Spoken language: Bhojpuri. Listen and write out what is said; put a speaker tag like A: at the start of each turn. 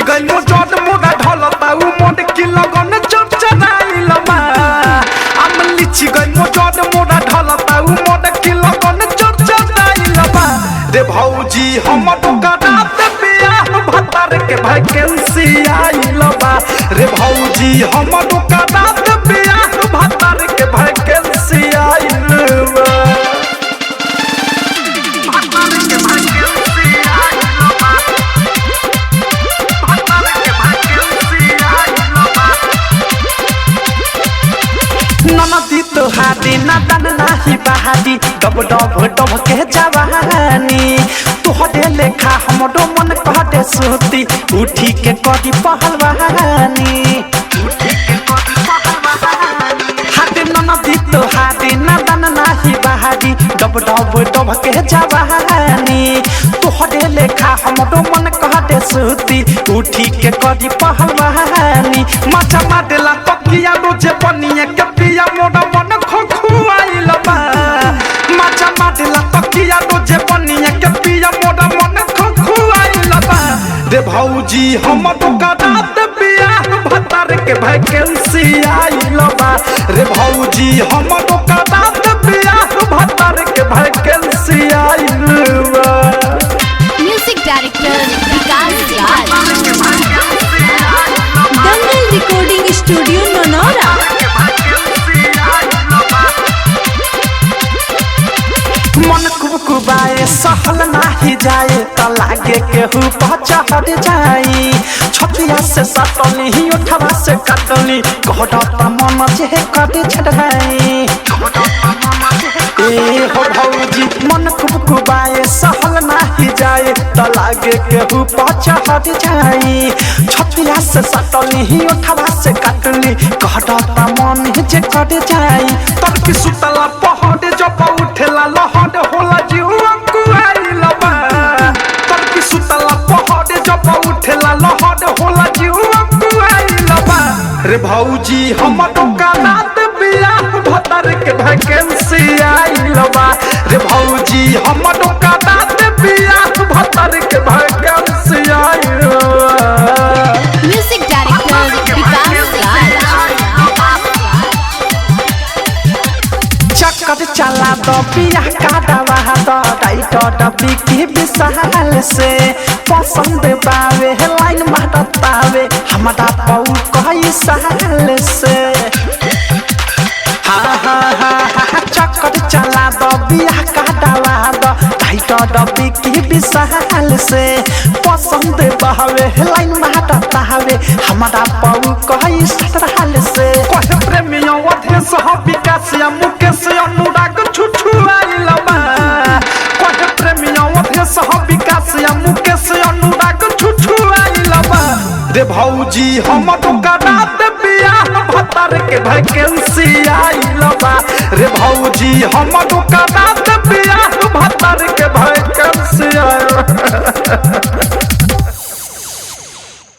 A: गइल मोजोड मोड़ा ढलता उ मोड की लगन चचनाइल बा हम लिची गइल मोजोड मोड़ा ढलता उ मोड की लगन चचनाइल बा रे भौजी हमर गदात बियाह भतार के वैकेंसी आइल बा रे भौजी हमर गदात बियाह भतार के वैकेंसी आइल बा ननदी तोहारी नादन नाही बहादी डब डब डब के जवानी तोहरे लेखा हमरो मन कहते सुती उठी के करी पहलवानी हाथे ननदी तोहारी नादन नाही बहादी डब डब डब के जवानी तोहरे लेखा हमरो मन कहते सुती उठी के करी पहलवानी मचा मादेला तकिया रोजे बनिए के पिया मोड़ा मन खोखुआइल बा मचा मादेला तकिया रोजे बनिए के पिया मोड़ा मन खोखुआइल बा रे भौजी हमर गदात बियाह भतार के वैकेंसी आइल बा रे भौजी हमर गदात बियाह भतार के वैकेंसी आइल बा
B: म्यूजिक डायरेक्टर विकास राज दंगल रिकॉर्डिंग स्टूडियो ननौरा
A: मन कुबकुबाए सहल नाही जाए त लागे केहू पचहट जाई छतिया से सटनी ही उठवा से कटनी घटत मन जे कटे छड़ाई ए हो भौजी मन कुबकुबाए सहल नाही जाए त लागे केहू पचहट जाई छतिया से सटनी ही उठवा से कटनी घटत मन जे कटे जाई तब की सुतला पहड़ जब उठेला लहड़ होला जीवा कुआइल बा तब की सुतला पहड़ जब उठेला लहड़ होला जीवा कुआइल बा रे भौजी हमर गदात बियाह भतार के वैकेंसी आइल बा रे भौजी हमर गदात बियाह भतार के वैकेंसी आइल बा
B: म्यूजिक डायरेक्टर विकास राज
A: चक्कर चला दो बियाह काटवा दो टाइट डबी की विशाल से पसंद बावे लाइन मारतावे हमारा पौ कई साल से चक्कर चला दो बियाह काटवा दो टाइट डबी की विशाल से पसंद बावे लाइन मारतावे हमारा पौ कई साल से कहे प्रेमियों अधे सह विकास या मुकेश अनुराग छुछुआइल बा कहे प्रेमियों अधे सह विकास या मुकेश अनुराग छुछुआइल बा रे भौजी हमर गदात बियाह भतार के वैकेंसी आइल बा रे भौजी हमर गदात बियाह भतार के वैकेंसी आइल